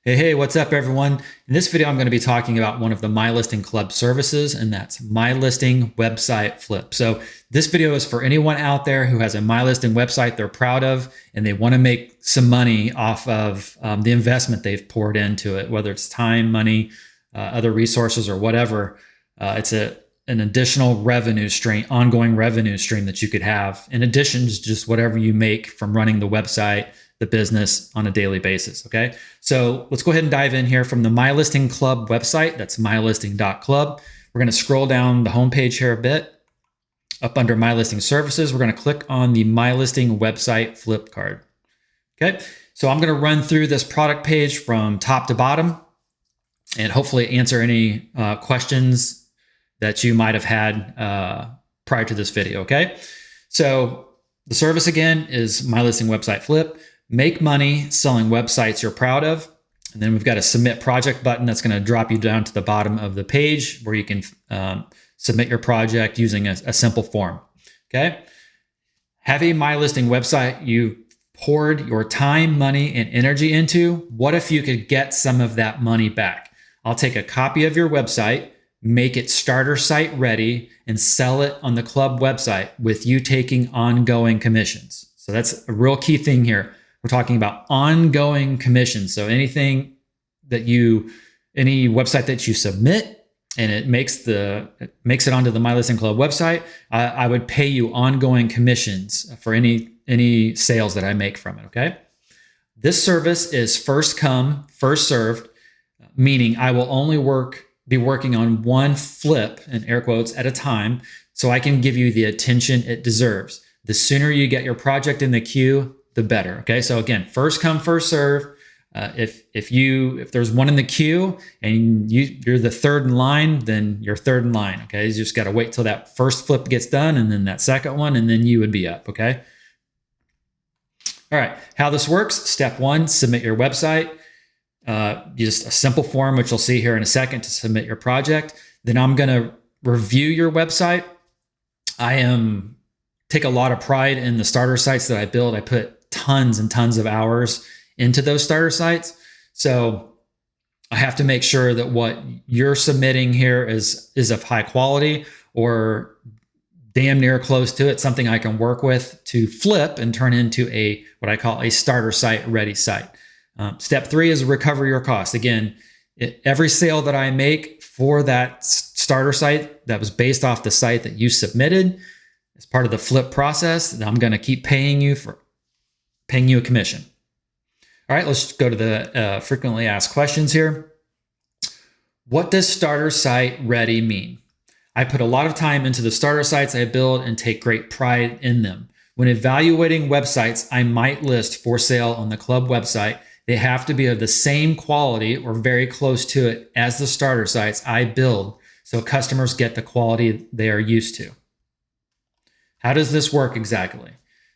Hey, what's up everyone? In this video, I'm going to be talking about one of the MyListing Club services, and that's MyListing Website Flip. So this video is for anyone out there who has a MyListing website they're proud of, and they want to make some money off of the investment they've poured into it, whether it's time, money, other resources, or whatever. It's an additional revenue stream, ongoing revenue stream that you could have in addition to just whatever you make from running the website, the business on a daily basis. Okay, so let's go ahead and dive in here from the MyListing Club website. That's mylisting.club. We're going to scroll down the homepage here a bit. Up under MyListing Services, we're going to click on the MyListing Website Flip card. Okay, so I'm going to run through this product page from top to bottom and hopefully answer any questions that you might have had prior to this video. Okay, so the service again is MyListing Website Flip. Make money selling websites you're proud of. And then we've got a submit project button that's going to drop you down to the bottom of the page where you can submit your project using a simple form. Okay. Have a MyListing website you poured your time, money, and energy into. What if you could get some of that money back? I'll take a copy of your website, make it starter site ready, and sell it on the club website with you taking ongoing commissions. So that's a real key thing here. We're talking about ongoing commissions. So any website that you submit and it makes it onto the MyListing Club website, I would pay you ongoing commissions for any sales that I make from it. Okay. This service is first come, first served, meaning I will only be working on one flip, in air quotes, at a time, so I can give you the attention it deserves. The sooner you get your project in the queue, the better. Okay, so again, first come, first serve. If there's one in the queue and you're the third in line, then you're third in line. Okay, you just got to wait till that first flip gets done, and then that second one, and then you would be up. Okay. All right, how this works: step one, submit your website. Just a simple form, which you'll see here in a second, to submit your project. Then I'm going to review your website. Take a lot of pride in the starter sites that I build. I put tons and tons of hours into those starter sites. So I have to make sure that what you're submitting here is of high quality or damn near close to it, something I can work with to flip and turn into what I call a starter site ready site. Step three is recover your costs. Again, every sale that I make for that starter site that was based off the site that you submitted as part of the flip process, I'm going to keep paying you a commission. All right, let's go to the frequently asked questions here. What does starter site ready mean? I put a lot of time into the starter sites I build and take great pride in them. When evaluating websites I might list for sale on the club website, they have to be of the same quality or very close to it as the starter sites I build, so customers get the quality they are used to. How does this work exactly?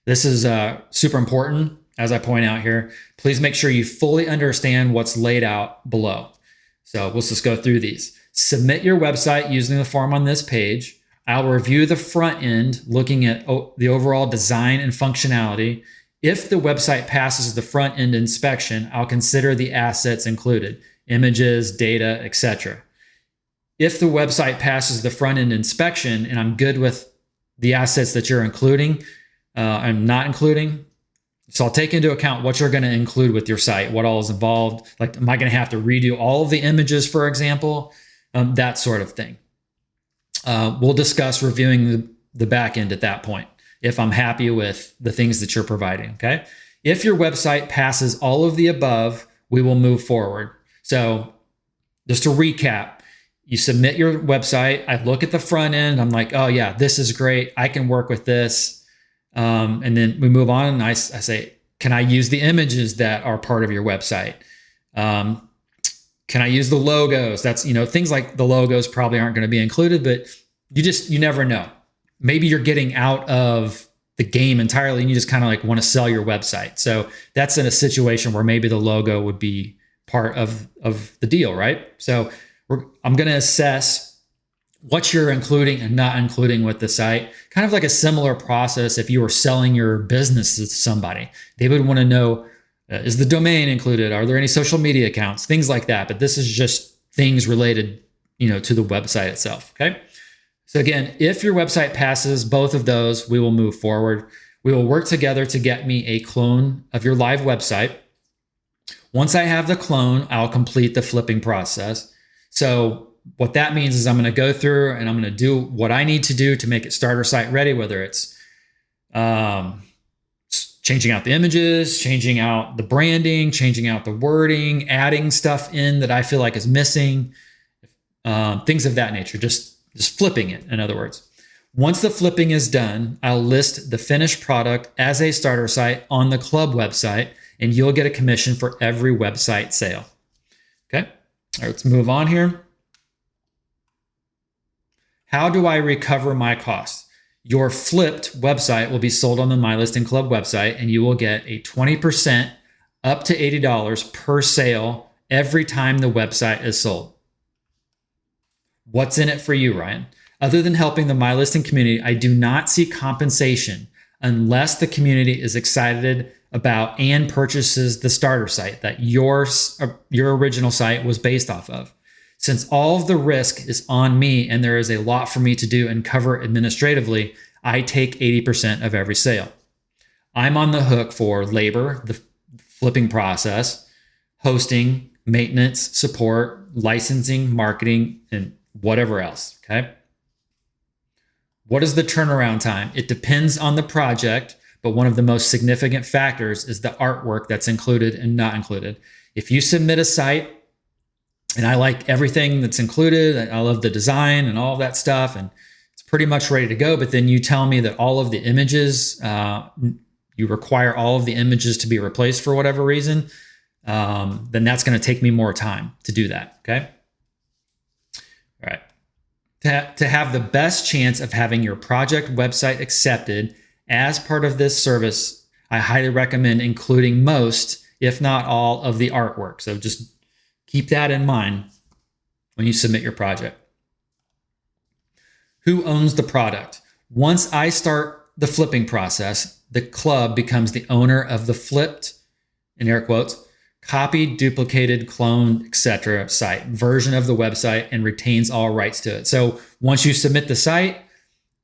This is super important, as I point out here. Please make sure you fully understand what's laid out below. So let's just go through these. Submit your website using the form on this page. I'll review the front end, looking at the overall design and functionality. If the website passes the front end inspection, I'll consider the assets included, images, data, etc. If the website passes the front end inspection and I'm good with the assets that you're including, I'm not including. So I'll take into account what you're going to include with your site, what all is involved. Like, am I going to have to redo all of the images, for example? That sort of thing. We'll discuss reviewing the back end at that point, if I'm happy with the things that you're providing. Okay. If your website passes all of the above, we will move forward. So just to recap, you submit your website. I look at the front end. I'm like, oh yeah, this is great. I can work with this. And then we move on and I say, can I use the images that are part of your website? Can I use the logos? That's, things like the logos probably aren't going to be included, but you never know. Maybe you're getting out of the game entirely and you just kind of like want to sell your website. So that's in a situation where maybe the logo would be part of the deal, right? So I'm going to assess what you're including and not including with the site. Kind of like a similar process if you were selling your business to somebody. They would want to know Is the domain included? Are there any social media accounts? Things like that. But this is just things related, to the website itself. Okay. So again, if your website passes both of those, we will move forward. We will work together to get me a clone of your live website. Once I have the clone, I'll complete the flipping process. So what that means is I'm going to go through and I'm going to do what I need to do to make it starter site ready, whether it's changing out the images, changing out the branding, changing out the wording, adding stuff in that I feel like is missing, things of that nature, just flipping it, in other words. Once the flipping is done, I'll list the finished product as a starter site on the club website, and you'll get a commission for every website sale. Okay, all right, let's move on here. How do I recover my costs? Your flipped website will be sold on the MyListing Club website, and you will get a 20% up to $80 per sale every time the website is sold. What's in it for you, Ryan? Other than helping the MyListing community, I do not see compensation unless the community is excited about and purchases the starter site that your original site was based off of. Since all of the risk is on me and there is a lot for me to do and cover administratively, I take 80% of every sale. I'm on the hook for labor, the flipping process, hosting, maintenance, support, licensing, marketing, and whatever else, okay? What is the turnaround time? It depends on the project, but one of the most significant factors is the artwork that's included and not included. If you submit a site and I like everything that's included, and I love the design and all of that stuff, and it's pretty much ready to go, but then you tell me that all of the images, you require all of the images to be replaced for whatever reason, then that's going to take me more time to do that, okay? All right. To have the best chance of having your project website accepted as part of this service, I highly recommend including most, if not all, of the artwork. So just keep that in mind when you submit your project. Who owns the product? Once I start the flipping process, the club becomes the owner of the flipped, in air quotes, copied, duplicated, cloned, etc. site version of the website and retains all rights to it. So once you submit the site,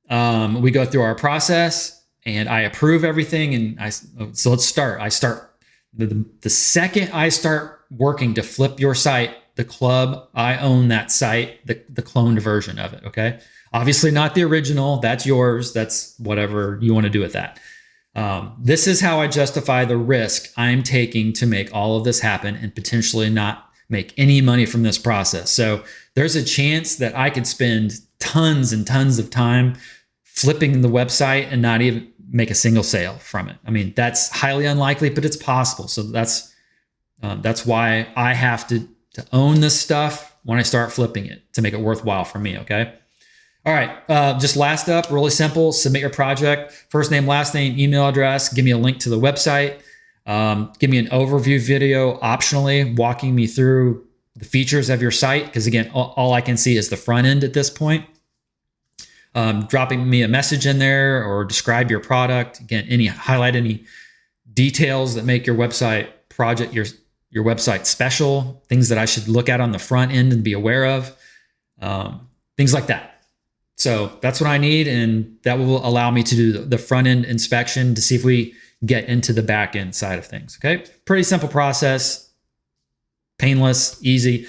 we go through our process and I approve everything. And so let's start. I start the second I start working to flip your site, the club, I own that site, the cloned version of it. Okay. Obviously not the original. That's yours. That's whatever you want to do with that. This is how I justify the risk I'm taking to make all of this happen and potentially not make any money from this process. So there's a chance that I could spend tons and tons of time flipping the website and not even make a single sale from it. I mean, that's highly unlikely, but it's possible. So that's why I have to own this stuff when I start flipping it to make it worthwhile for me. Okay. All right, just last up, really simple, submit your project, first name, last name, email address, give me a link to the website, give me an overview video, optionally, walking me through the features of your site, because again, all I can see is the front end at this point. Dropping me a message in there or describe your product. Again, highlight any details that make your website project, your website special, things that I should look at on the front end and be aware of, things like that. So that's what I need, and that will allow me to do the front end inspection to see if we get into the back end side of things. Okay, pretty simple process, painless, easy,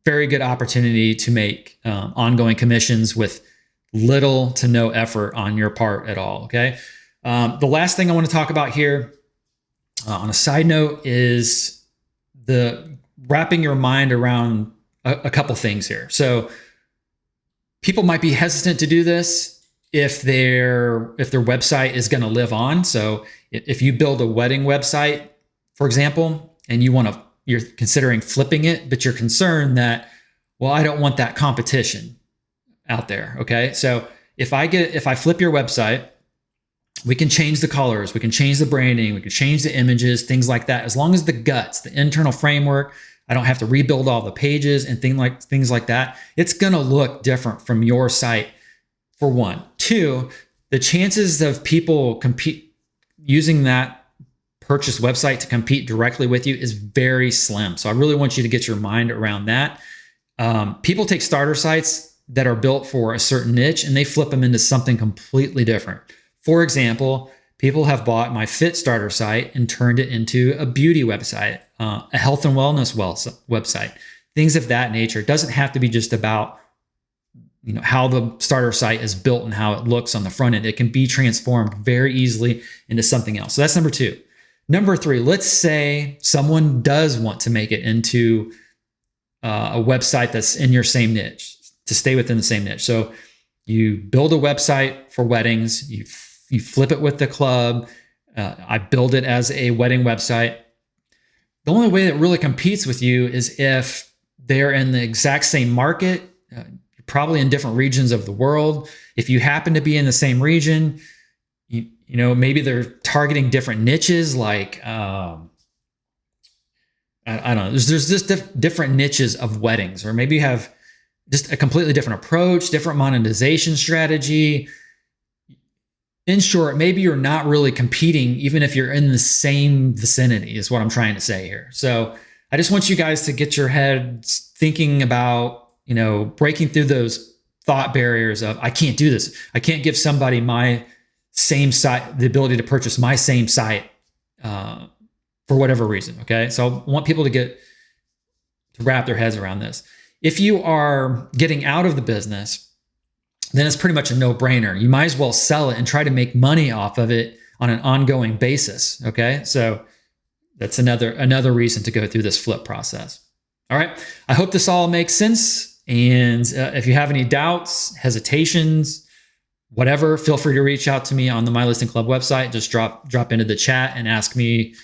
very good opportunity to make ongoing commissions with little to no effort on your part at all. Okay, the last thing I want to talk about here on a side note is the wrapping your mind around a couple things here. So people might be hesitant to do this if their website is going to live on. So if you build a wedding website, for example, and you're considering flipping it, but you're concerned that, well, I don't want that competition out there. Okay. So if I flip your website, we can change the colors, we can change the branding, we can change the images, things like that. As long as the guts, the internal framework, I don't have to rebuild all the pages and things like that. It's going to look different from your site, for one. Two, the chances of people using that purchase website to compete directly with you is very slim. So I really want you to get your mind around that. People take starter sites that are built for a certain niche and they flip them into something completely different. For example, people have bought my fit starter site and turned it into a beauty website, a health and wellness website, things of that nature. It doesn't have to be just about how the starter site is built and how it looks on the front end. It can be transformed very easily into something else. So that's number 2. Number 3, let's say someone does want to make it into a website that's in your same niche, to stay within the same niche. So you build a website for weddings, you flip it with the club. I build it as a wedding website. The only way that really competes with you is if they're in the exact same market, probably in different regions of the world. If you happen to be in the same region, maybe they're targeting different niches, like I don't know. There's just different niches of weddings, or maybe you have just a completely different approach, different monetization strategy. In short, maybe you're not really competing, even if you're in the same vicinity, is what I'm trying to say here. So I just want you guys to get your heads thinking about, breaking through those thought barriers of, I can't do this. I can't give somebody my same site, the ability to purchase my same site for whatever reason. Okay. So I want people to wrap their heads around this. If you are getting out of the business, then it's pretty much a no-brainer. You might as well sell it and try to make money off of it on an ongoing basis. Okay. So that's another reason to go through this flip process. All right. I hope this all makes sense. And if you have any doubts, hesitations, whatever, feel free to reach out to me on the My Listing Club website. Just drop into the chat and ask me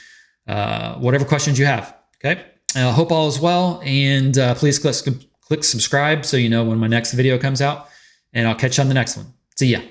whatever questions you have. Okay. I hope all is well. And please click subscribe so you know when my next video comes out. And I'll catch you on the next one. See ya.